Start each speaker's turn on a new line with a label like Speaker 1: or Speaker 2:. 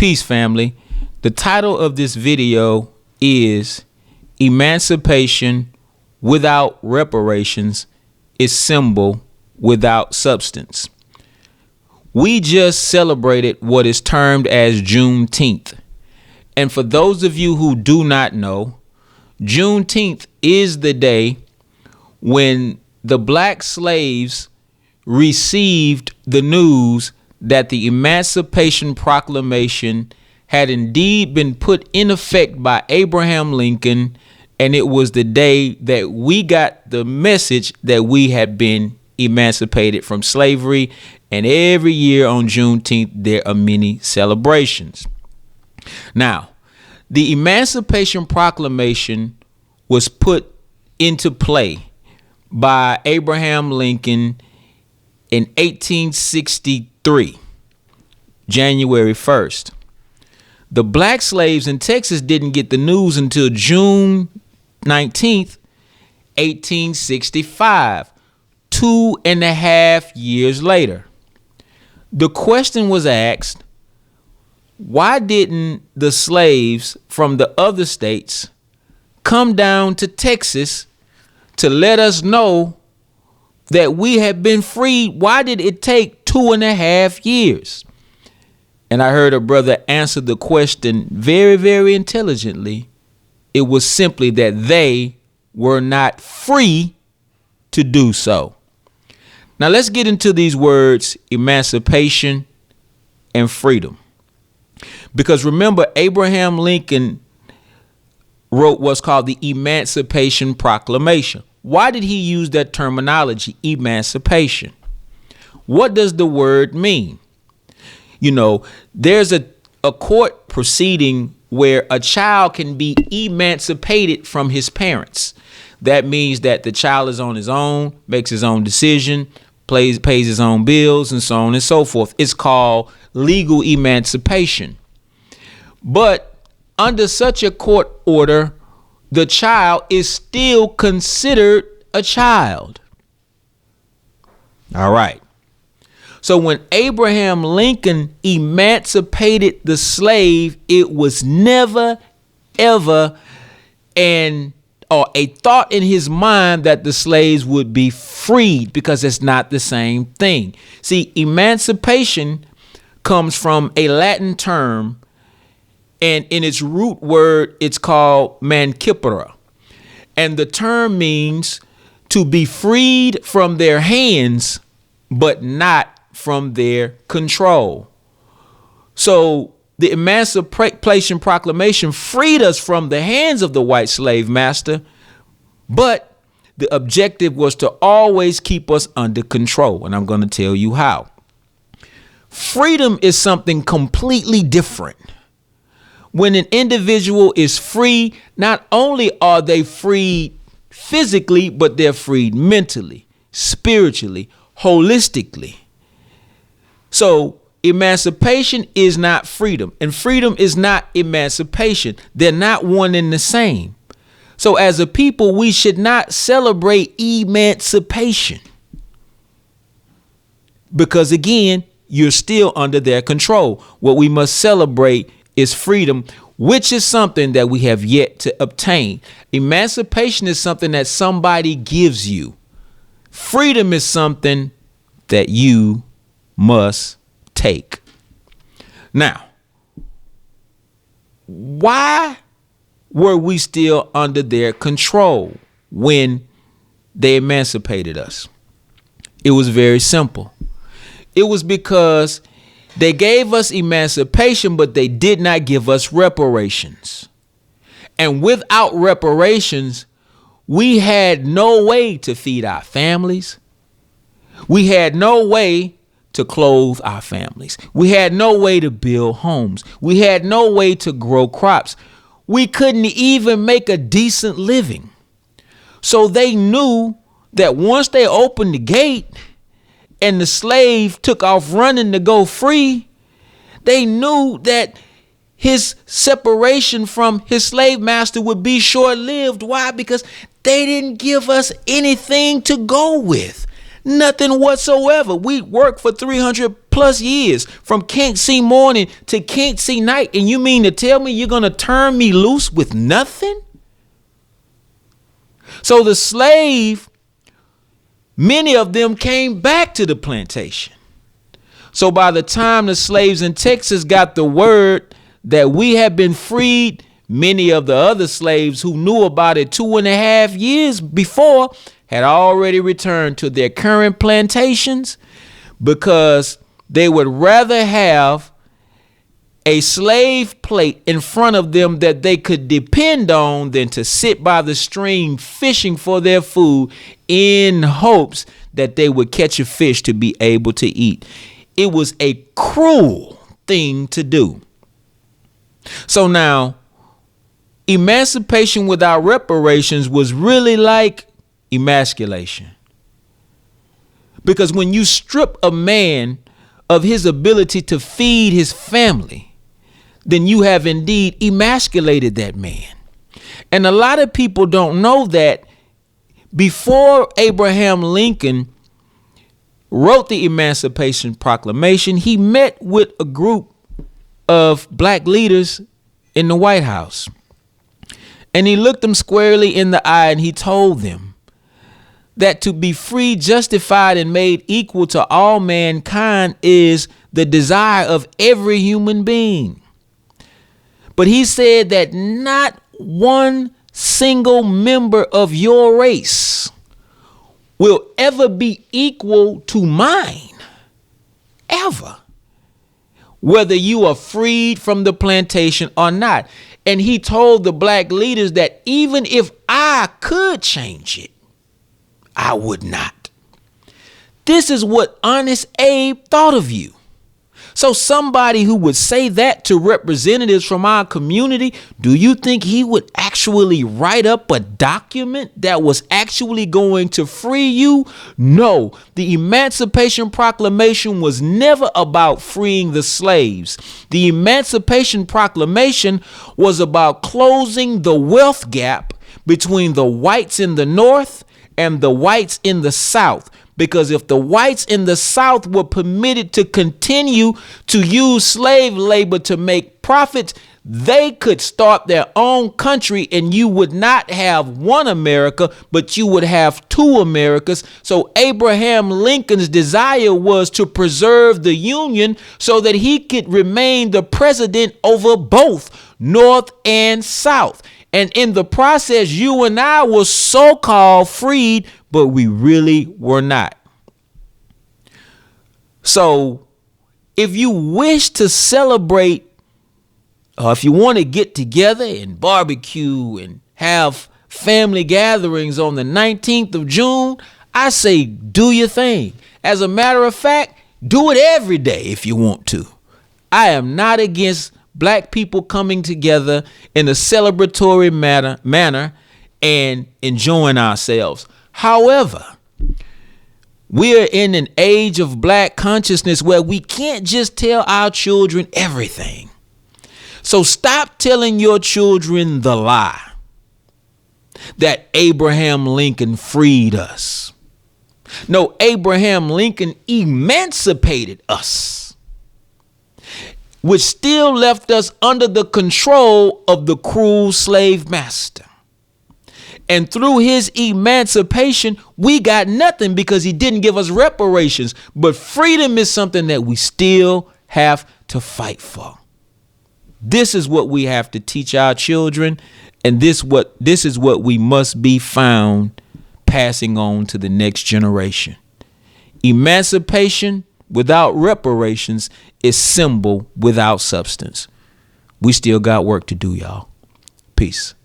Speaker 1: Peace, family. The title of this video is Emancipation Without Reparations is Symbol Without Substance. We just celebrated what is termed as Juneteenth. And for those of you who do not know, Juneteenth is the day when the black slaves received the news that the Emancipation Proclamation had indeed been put in effect by Abraham Lincoln, and it was the day that we got the message that we had been emancipated from slavery. And every year on Juneteenth, there are many celebrations. Now, the Emancipation Proclamation was put into play by Abraham Lincoln in 1863, January 1st. The black slaves in Texas didn't get the news until June 19th, 1865, 2.5 years later. The question was asked, why didn't the slaves from the other states come down to Texas to let us know that we had been freed? Why did it take 2.5 years? And I heard a brother answer the question very, very intelligently. It was simply that they were not free to do so. Now let's get into these words, emancipation and freedom. Because remember, Abraham Lincoln wrote what's called the Emancipation Proclamation. Why did he use that terminology, emancipation? What does the word mean? You know, there's a court proceeding where a child can be emancipated from his parents. That means that the child is on his own, makes his own decision, pays his own bills, and so on and so forth. It's called legal emancipation. But under such a court order, the child is still considered a child. All right. So when Abraham Lincoln emancipated the slave, it was never, ever a thought in his mind that the slaves would be freed, because it's not the same thing. See, emancipation comes from a Latin term, and in its root word, it's called mancipere. And the term means to be freed from their hands, but not from their control. So the Emancipation Proclamation freed us from the hands of the white slave master, but the objective was to always keep us under control. And I'm going to tell you how. Freedom is something completely different. When an individual is free, not only are they freed physically, but they're freed mentally, spiritually, holistically. So emancipation is not freedom, and freedom is not emancipation. They're not one and the same. So as a people, we should not celebrate emancipation, because again, you're still under their control. What we must celebrate is freedom, which is something that we have yet to obtain. Emancipation is something that somebody gives you. Freedom is something that you must take. Now, why were we still under their control when they emancipated us? It was very simple. It was because they gave us emancipation, but they did not give us reparations. And without reparations, we had no way to feed our families. We had no way to clothe our families. We had no way to build homes. We had no way to grow crops. We couldn't even make a decent living. So they knew that once they opened the gate and the slave took off running to go free, they knew that his separation from his slave master would be short-lived. Why? Because they didn't give us anything to go with. Nothing whatsoever. We worked for 300 plus years from can't see morning to can't see night. And you mean to tell me you're going to turn me loose with nothing? So the slave, many of them came back to the plantation. So by the time the slaves in Texas got the word that we had been freed, many of the other slaves who knew about it 2.5 years before had already returned to their current plantations, because they would rather have a slave plate in front of them that they could depend on than to sit by the stream fishing for their food in hopes that they would catch a fish to be able to eat. It was a cruel thing to do. So now, emancipation without reparations was really like emasculation. Because when you strip a man of his ability to feed his family, then you have indeed emasculated that man. And a lot of people don't know that before Abraham Lincoln wrote the Emancipation Proclamation, he met with a group of black leaders in the White House. And he looked them squarely in the eye and he told them that to be free, justified, and made equal to all mankind is the desire of every human being. But he said that not one single member of your race will ever be equal to mine, ever, whether you are freed from the plantation or not. And he told the black leaders that even if I could change it, I would not. This is what Honest Abe thought of you. So somebody who would say that to representatives from our community, do you think he would actually write up a document that was actually going to free you? No, the Emancipation Proclamation was never about freeing the slaves. The Emancipation Proclamation was about closing the wealth gap between the whites in the North and the whites in the South. Because if the whites in the South were permitted to continue to use slave labor to make profits, they could start their own country and you would not have one America, but you would have two Americas. So Abraham Lincoln's desire was to preserve the Union so that he could remain the president over both North and South. And in the process, you and I were so-called freed, but we really were not. So if you wish to celebrate, or if you want to get together and barbecue and have family gatherings on the 19th of June, I say do your thing. As a matter of fact, do it every day if you want to. I am not against black people coming together in a celebratory manner and enjoying ourselves. However, we are in an age of black consciousness where we can't just tell our children everything. So stop telling your children the lie that Abraham Lincoln freed us. No, Abraham Lincoln emancipated us, which still left us under the control of the cruel slave master. And through his emancipation, we got nothing because he didn't give us reparations. But freedom is something that we still have to fight for. This is what we have to teach our children. And this is what we must be found passing on to the next generation. Emancipation without reparations is symbol without substance. We still got work to do, y'all. Peace.